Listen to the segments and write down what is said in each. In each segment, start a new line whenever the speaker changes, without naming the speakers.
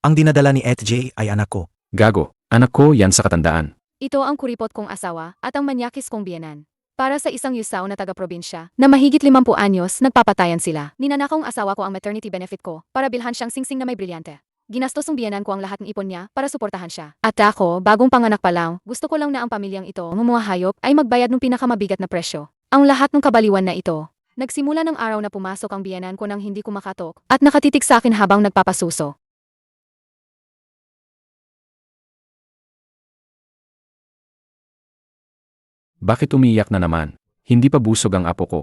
Ang dinadala ni ETJ ay anak ko.
Gago, anak ko yan sa katandaan.
Ito ang kuripot kong asawa at ang manyakis kong biyenan. Para sa isang yusaw na taga-probinsya na mahigit 50 anyos, nagpapatayan sila. Ninanakaw ang asawa ko ang maternity benefit ko para bilhan siyang singsing na may brilyante. Ginastos ng biyenan ko ang lahat ng ipon niya para suportahan siya. At ako, bagong panganak pa lang, gusto ko lang na ang pamilyang ito, hayop, ay magbayad ng pinakamabigat na presyo. Ang lahat ng kabaliwan na ito. Nagsimula ng araw na pumasok ang biyenan ko nang hindi ko makatok at nakatitig sa akin habang nagpapasuso.
Bakit umiiyak na naman? Hindi pa busog ang apo ko.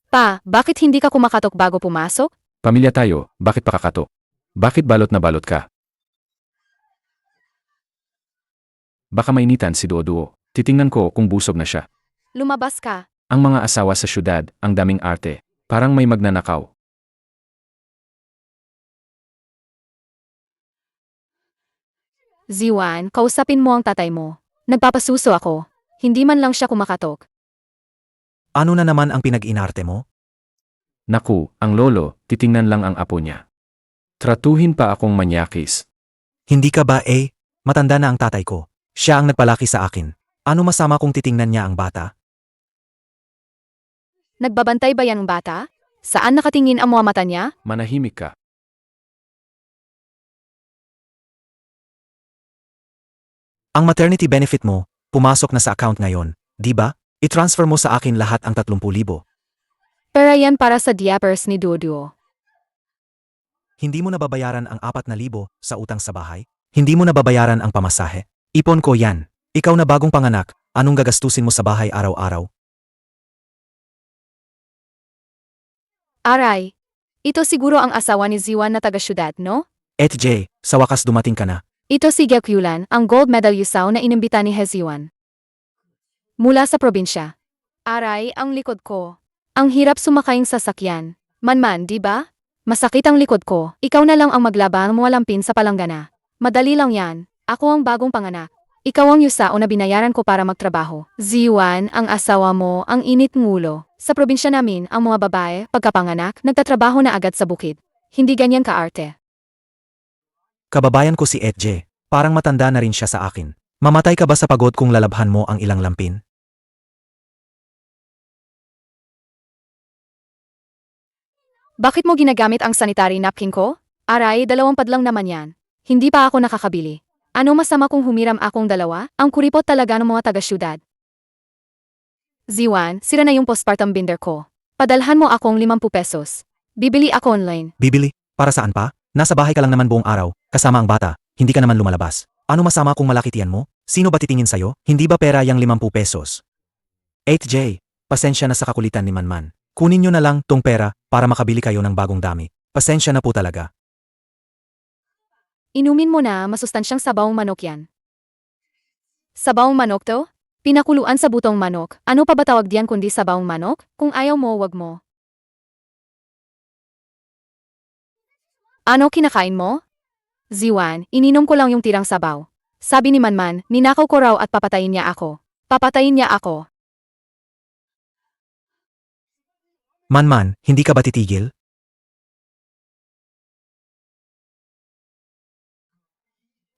Pa, bakit hindi ka kumakatok bago pumasok?
Pamilya tayo, bakit pa kakatok? Bakit balot na balot ka? Baka mainitan si Duo-Duo. Titingnan ko kung busog na siya.
Lumabas ka.
Ang mga asawa sa syudad, ang daming arte. Parang may magnanakaw.
Ziwan, kausapin mo ang tatay mo. Nagpapasuso ako. Hindi man lang siya kumakatok.
Ano na naman ang pinag-inarte mo?
Naku, ang lolo, titingnan lang ang apo niya. Tratuhin pa akong manyakis.
Hindi ka ba matanda na ang tatay ko. Siya ang nagpalaki sa akin. Ano masama kung titingnan niya ang bata?
Nagbabantay ba yan ang bata? Saan nakatingin ang mga mata niya?
Manahimik ka.
Ang maternity benefit mo, pumasok na sa account ngayon, di ba? I-transfer mo sa akin lahat ang 30,000.
Pera yan para sa diapers ni Duo-Duo.
Hindi mo nababayaran ang 4,000 sa utang sa bahay? Hindi mo nababayaran ang pamasahe? Ipon ko yan. Ikaw na bagong panganak, anong gagastusin mo sa bahay araw-araw?
Aray, ito siguro ang asawa ni Ziwan na taga-syudad, no?
ETJ, sa wakas dumating ka na.
Ito si Gyakyulan, ang gold medal yusaw na inimbita ni Heziwan. Mula sa probinsya. Aray, ang likod ko. Ang hirap sumakayng sasakyan. Manman, di ba? Masakit ang likod ko. Ikaw na lang ang maglaban mo lampin sa palanggana. Madali lang yan. Ako ang bagong panganak. Ikaw ang yusao na binayaran ko para magtrabaho. Ziwan, ang asawa mo, ang init ngulo. Sa probinsya namin, ang mga babae, pagkapanganak, nagtatrabaho na agad sa bukid. Hindi ganyan kaarte.
Kababayan ko si ETJ. Parang matanda na rin siya sa akin. Mamatay ka ba sa pagod kung lalabhan mo ang ilang lampin?
Bakit mo ginagamit ang sanitary napkin ko? Aray, 2 lang naman yan. Hindi pa ako nakakabili. Ano masama kung humiram akong 2? Ang kuripot talaga ng mga taga-syudad. Ziwan, sira na yung postpartum binder ko. Padalhan mo akong 50 pesos. Bibili ako online.
Bibili? Para saan pa? Nasa bahay ka lang naman buong araw, kasama ang bata, hindi ka naman lumalabas. Ano masama kung malaki tiyan mo? Sino ba titingin sa'yo? Hindi ba pera yung 50 pesos? 8J, pasensya na sa kakulitan ni Manman. Kunin nyo na lang tong pera para makabili kayo ng bagong dami. Pasensya na po talaga.
Inumin mo na, masustansyang sabawang manok yan. Sabawang manok to? Pinakuluan sa butong manok. Ano pa ba tawag diyan kundi sabawang manok? Kung ayaw mo, wag mo. Ano kinakain mo? Ziwan, ininom ko lang yung tirang sabaw. Sabi ni Manman, ninakaw ko raw at papatayin niya ako. Papatayin niya ako.
Manman, hindi ka ba titigil?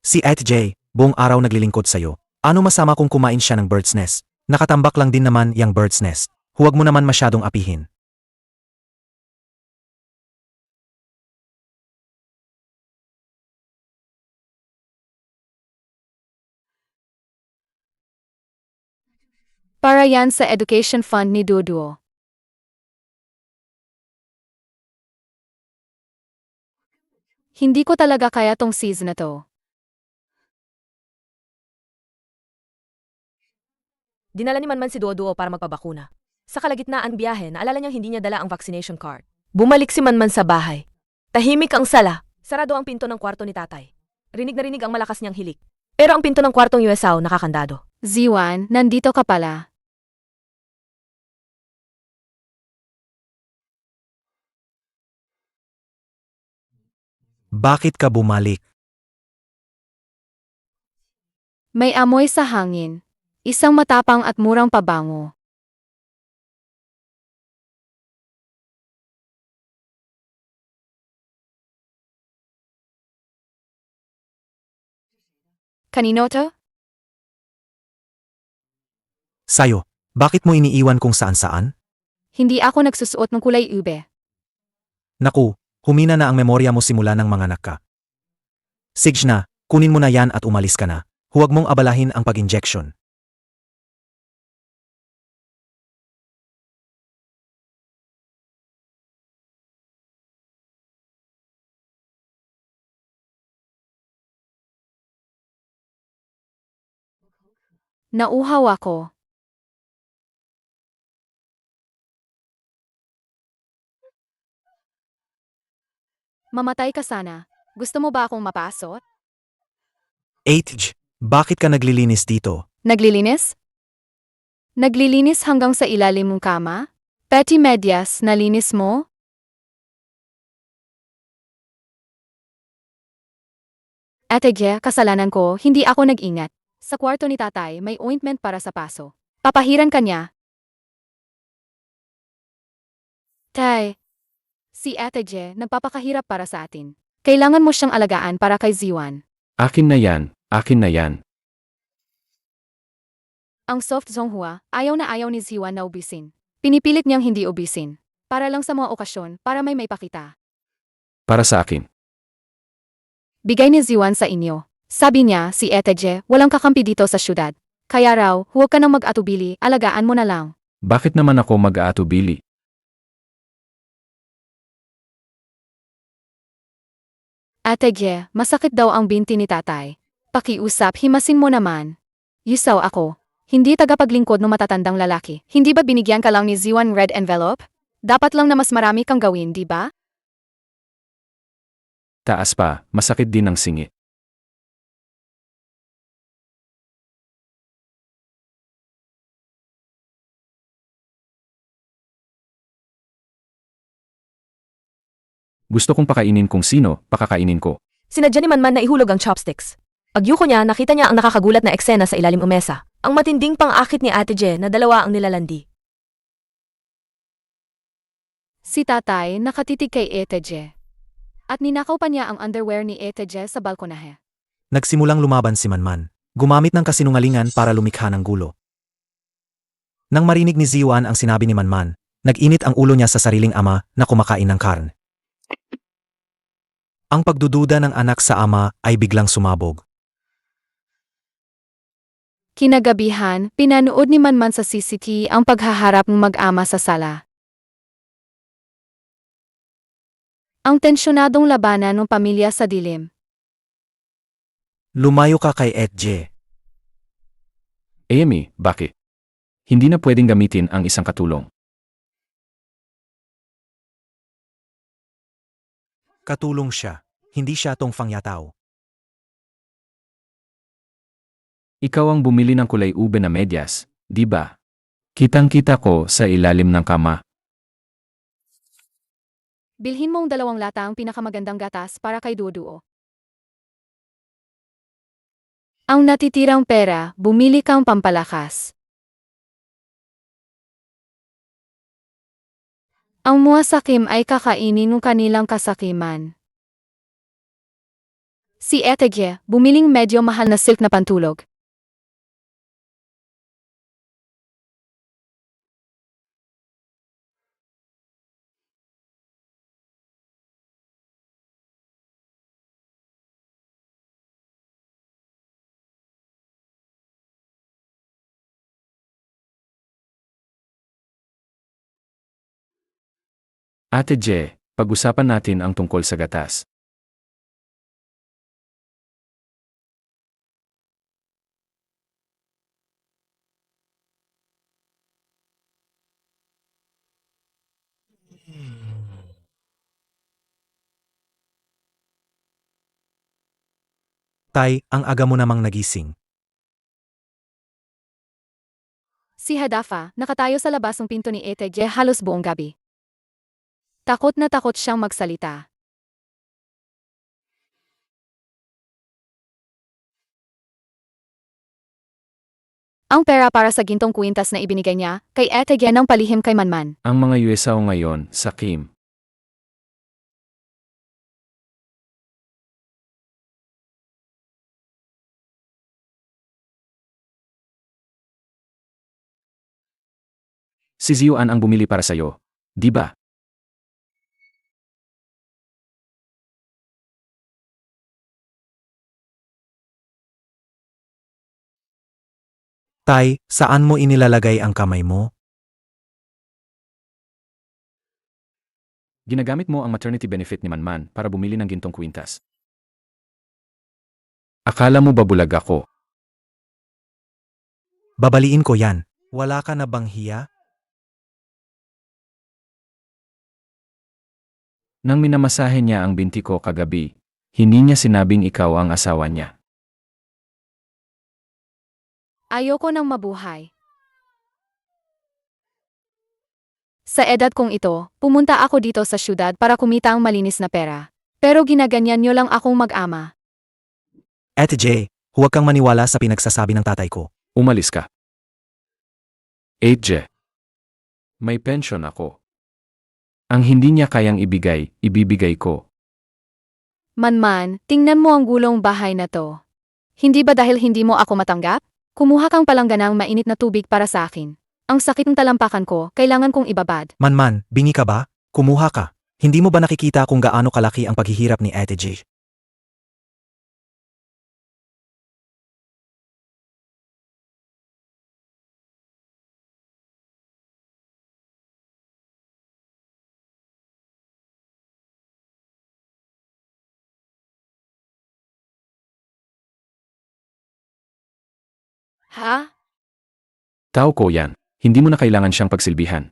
Si ETJ, buong araw naglilingkod sa'yo. Ano masama kung kumain siya ng bird's nest? Nakatambak lang din naman yung bird's nest. Huwag mo naman masyadong apihin.
Para yan sa education fund ni Duo-Duo. Hindi ko talaga kaya tong season na to.
Dinala ni Manman si Duo-Duo para magpabakuna. Sa kalagitnaan biyahe, naalala niyang hindi niya dala ang vaccination card. Bumalik si Manman sa bahay. Tahimik ang sala. Sarado ang pinto ng kwarto ni tatay. Rinig na rinig ang malakas niyang hilik. Pero ang pinto ng kwartong USAO nakakandado.
Ziwan, nandito ka pala.
Bakit ka bumalik?
May amoy sa hangin. Isang matapang at murang pabango. Kanino to?
Sayo, bakit mo iniiwan kung saan-saan?
Hindi ako nagsusuot ng kulay ube.
Naku, humina na ang memorya mo simula ng mga anak ka. Sige na, kunin mo na yan at umalis ka na. Huwag mong abalahin ang pag-injection.
Nauhaw ako. Mamatay ka sana. Gusto mo ba akong mapasot?
8. Bakit ka naglilinis dito?
Naglilinis? Naglilinis hanggang sa ilalim mong kama? Petty medyas, nalinis mo? Ategye, kasalanan ko, hindi ako nag-ingat. Sa kwarto ni tatay, may ointment para sa paso. Papahiran ka niya. Tay, si Ategye, nagpapakahirap para sa atin. Kailangan mo siyang alagaan para kay Ziwan.
Akin na yan, akin na yan.
Ang soft Zonghua, ayaw na ayaw ni Ziwan na ubisin. Pinipilit niyang hindi ubisin. Para lang sa mga okasyon, para may maipakita.
Para sa akin.
Bigay ni Ziwan sa inyo. Sabi niya, si Eteje, walang kakampi dito sa syudad. Kaya raw, huwag ka nang mag-atubili, alagaan mo na lang.
Bakit naman ako mag-aatubili?
Eteje, masakit daw ang binti ni tatay. Pakiusap, himasin mo naman. Yusaw ako. Hindi tagapaglingkod ng matatandang lalaki. Hindi ba binigyan ka lang ni Ziwan red envelope? Dapat lang na mas marami kang gawin, di ba?
Taas pa, masakit din ang singit. Gusto kong pakainin kung sino, pakakainin ko.
Sinadya ni Manman na ihulog ang chopsticks. Agyuko niya, nakita niya ang nakakagulat na eksena sa ilalim ng mesa. Ang matinding pang-akit ni Ate Je na dalawa ang nilalandi.
Si tatay nakatitig kay Eteje. At ninakaw pa niya ang underwear ni Eteje sa balkonahe.
Nagsimulang lumaban si Manman. Gumamit ng kasinungalingan para lumikha ng gulo. Nang marinig ni Ziwan ang sinabi ni Manman, nag-init ang ulo niya sa sariling ama na kumakain ng karne. Ang pagdududa ng anak sa ama ay biglang sumabog.
Kinagabihan, pinanood ni Manman sa CCTV ang paghaharap ng mag-ama sa sala. Ang tensyonadong labanan ng pamilya sa dilim.
Lumayo ka kay Etje.
Amy, bakit? Hindi na pwedeng gamitin ang isang katulong.
Katulong siya. Hindi siya tong fangyataw.
Ikaw ang bumili ng kulay ube na medyas, di ba? Kitang-kita ko sa ilalim ng kama.
Bilhin mong 2 lata ang pinakamagandang gatas para kay Duduo. Ang natitirang pera, bumili kang pampalakas. Ang mga sakim ay kakainin ng kanilang kasakiman. Si Etegye, bumiling medyo mahal na silk na pantulog.
Ate Je, pag-usapan natin ang tungkol sa gatas.
Tay, ang aga mo namang nagising.
Si Hadafa, nakatayo sa labas ng pinto ni Etegye halos buong gabi. Takot na takot siyang magsalita. Ang pera para sa gintong kwintas na ibinigay niya, kay Etegye ng palihim kay Manman.
Ang mga USAO ngayon, sa Kim. Si Ziyuan ang bumili para sa'yo. Di ba?
Tay, saan mo inilalagay ang kamay mo?
Ginagamit mo ang maternity benefit ni Manman para bumili ng gintong kwintas. Akala mo ba bulag ako?
Babaliin ko yan. Wala ka na bang hiya?
Nang minamasahe niya ang binti ko kagabi, hindi niya sinabing ikaw ang asawa niya.
Ayoko nang mabuhay. Sa edad kong ito, pumunta ako dito sa syudad para kumita ang malinis na pera. Pero ginaganyan niyo lang akong mag-ama.
Ate J, huwag kang maniwala sa pinagsasabi ng tatay ko.
Umalis ka. 8J. May pension ako. Ang hindi niya kayang ibigay, ibibigay ko.
Manman, tingnan mo ang gulong bahay na to. Hindi ba dahil hindi mo ako matanggap? Kumuha kang palangganang mainit na tubig para sa akin. Ang sakit ng talampakan ko, kailangan kong ibabad.
Manman, bingi ka ba? Kumuha ka. Hindi mo ba nakikita kung gaano kalaki ang paghihirap ni Ate J?
Ha?
Tao ko yan. Hindi mo na kailangan siyang pagsilbihan.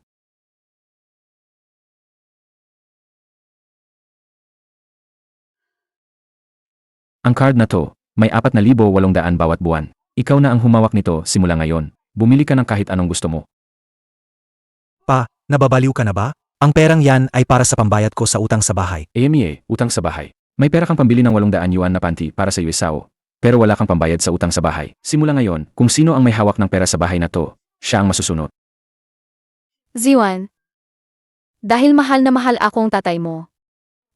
Ang card na to, may 4,800 bawat buwan. Ikaw na ang humawak nito simula ngayon. Bumili ka ng kahit anong gusto mo.
Pa, nababaliw ka na ba? Ang perang yan ay para sa pambayad ko sa utang sa bahay.
AMA, utang sa bahay. May pera kang pambili ng 800 yuan na panty para sa USAO. Pero wala kang pambayad sa utang sa bahay. Simula ngayon, kung sino ang may hawak ng pera sa bahay na to, siya ang masusunod.
Ziwan. Dahil mahal na mahal akong tatay mo.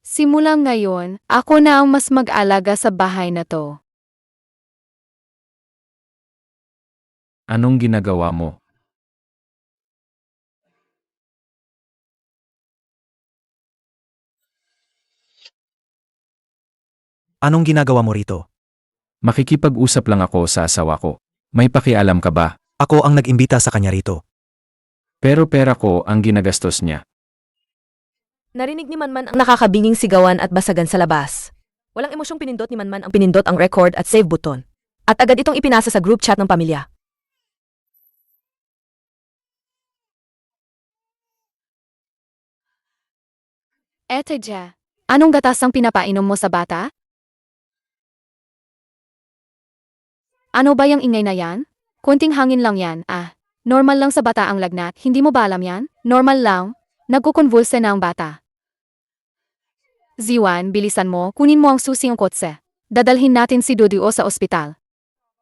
Simula ngayon, ako na ang mas mag-alaga sa bahay na to.
Anong ginagawa mo?
Anong ginagawa mo rito?
Makikipag-usap lang ako sa asawa ko. May pakialam ka ba?
Ako ang nag-imbita sa kanya rito.
Pero pera ko ang ginagastos niya.
Narinig ni Manman ang nakakabinging sigawan at basagan sa labas. Walang emosyong pinindot ni Manman ang pinindot ang record at save button. At agad itong ipinasa sa group chat ng pamilya.
Eto ja. Anong gatas ang pinapainom mo sa bata? Ano ba yung ingay na yan? Kunting hangin lang yan, ah. Normal lang sa bata ang lagnat, hindi mo ba alam yan? Normal lang. Nagkukonvulse na ang bata. Ziwan, bilisan mo, kunin mo ang susi ng kotse. Dadalhin natin si Duduo sa ospital.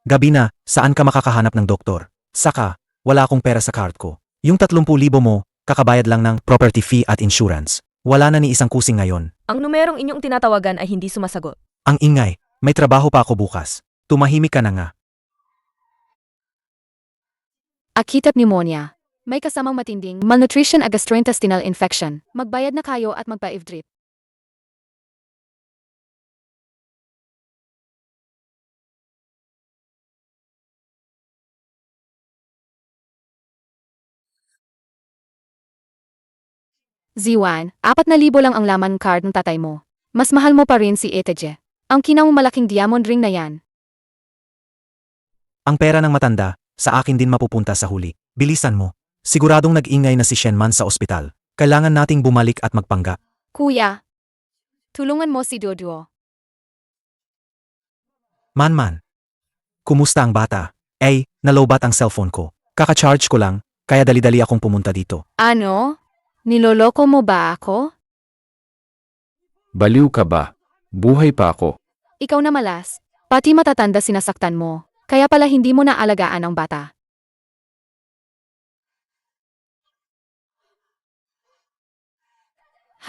Gabi na, saan ka makakahanap ng doktor? Saka, wala akong pera sa card ko. Yung 30,000 mo, kakabayad lang ng property fee at insurance. Wala na ni isang kusing ngayon.
Ang numerong inyong tinatawagan ay hindi sumasagot.
Ang ingay, may trabaho pa ako bukas. Tumahimik ka na nga.
Akitap pneumonia. May kasamang matinding malnutrition at gastrointestinal infection. Magbayad na kayo at magpa-IV drip. Ziwan, 4,000 lang ang laman card ng tatay mo. Mas mahal mo pa rin si Eteje. Ang kinang malaking diamond ring na yan.
Ang pera ng matanda, sa akin din mapupunta sa huli. Bilisan mo. Siguradong nag-ingay na si Shenman sa ospital. Kailangan nating bumalik at magpangga.
Kuya, tulungan mo si Duduo.
Manman. Kumusta ang bata? Nalobat ang cellphone ko. Kaka-charge ko lang, kaya dali-dali akong pumunta dito.
Ano? Niloloko mo ba ako?
Baliw ka ba? Buhay pa ako.
Ikaw na malas. Pati matatanda sinasaktan mo. Kaya pala hindi mo na alagaan ang bata.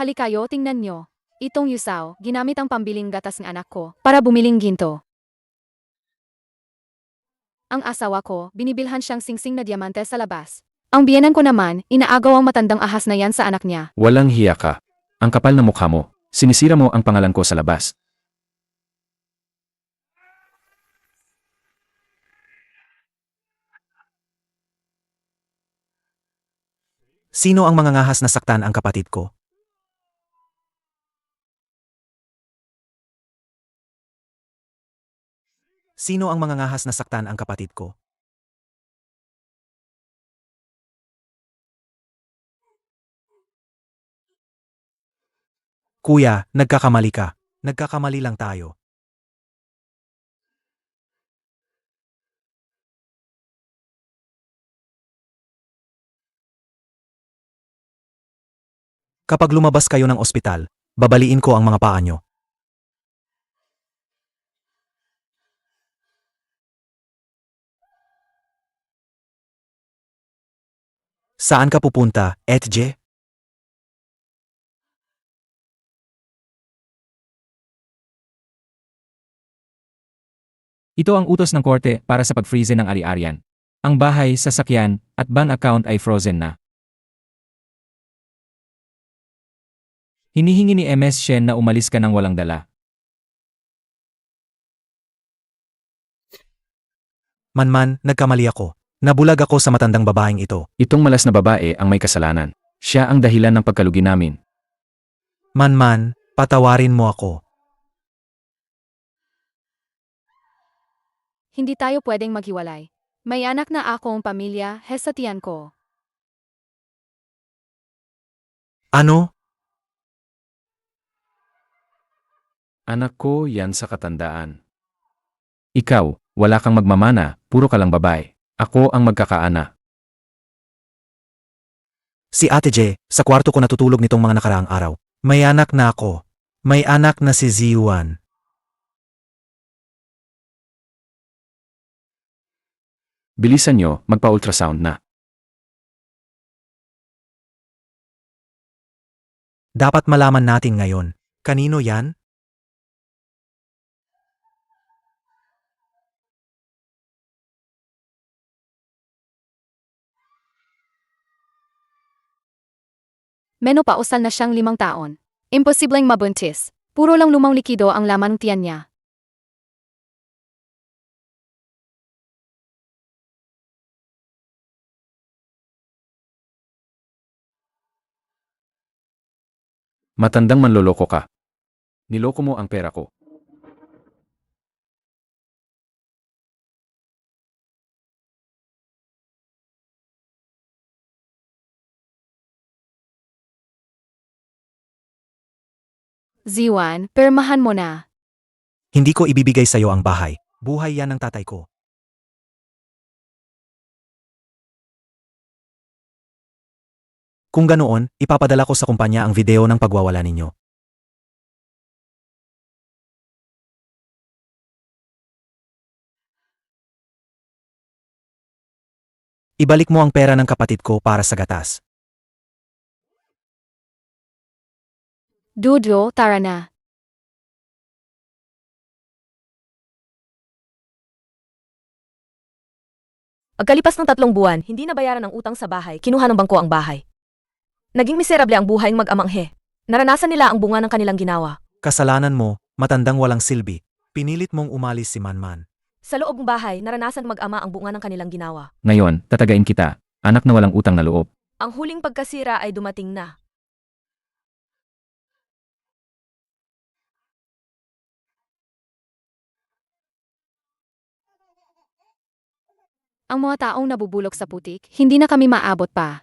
Halikayo, tingnan nyo. Itong yusaw, ginamit ang pambiling gatas ng anak ko para bumiling ginto. Ang asawa ko, binibilhan siyang singsing na diamante sa labas. Ang biyenan ko naman, inaagaw ang matandang ahas na yan sa anak niya.
Walang hiya ka. Ang kapal na mukha mo. Sinisira mo ang pangalan ko sa labas.
Sino ang mangangahas na saktan ang kapatid ko? Sino ang mangangahas na saktan ang kapatid ko? Kuya, nagkakamali ka. Nagkakamali lang tayo. Kapag lumabas kayo ng ospital, babaliin ko ang mga paa nyo. Saan ka pupunta, Etje?
Ito ang utos ng korte para sa pag-freeze ng ari-arian. Ang bahay, sasakyan, at bank account ay frozen na. Hinihingi ni MS Shen na umalis ka ng walang dala.
Manman, nagkamali ako. Nabulag ako sa matandang babaeng ito.
Itong malas na babae ang may kasalanan. Siya ang dahilan ng pagkalugi namin.
Manman, patawarin mo ako.
Hindi tayo pwedeng maghiwalay. May anak na akong pamilya, hesatian ko.
Ano?
Anak ko, yan sa katandaan. Ikaw, wala kang magmamana, puro ka lang babae. Ako ang magkakaana.
Si Ate Je, sa kwarto ko natutulog nitong mga nakaraang araw. May anak na ako. May anak na si Ziwan.
Bilisan nyo, magpa-ultrasound na.
Dapat malaman natin ngayon. Kanino yan?
Menopausal na siyang 5 taon. Imposibleng mabuntis. Puro lang lumang likido ang laman ng tiyan niya.
Matandang manloloko ka. Niloko mo ang pera ko.
Ziwan, permahan mo na.
Hindi ko ibibigay sa'yo ang bahay. Buhay yan ng tatay ko. Kung ganoon, ipapadala ko sa kumpanya ang video ng pagwawala ninyo. Ibalik mo ang pera ng kapatid ko para sa gatas.
Dudo, tara na.
Pagkalipas ng 3 buwan, hindi nabayaran ang utang sa bahay, kinuha ng bangko ang bahay. Naging miserable ang buhay ng mag-amang He. Naranasan nila ang bunga ng kanilang ginawa.
Kasalanan mo, matandang walang silbi. Pinilit mong umalis si Manman.
Sa loob ng bahay, naranasan ng mag-ama ang bunga ng kanilang ginawa.
Ngayon, tatagain kita. Anak na walang utang na loob.
Ang huling pagkasira ay dumating na.
Ang mga taong nabubulok sa putik, hindi na kami maabot pa.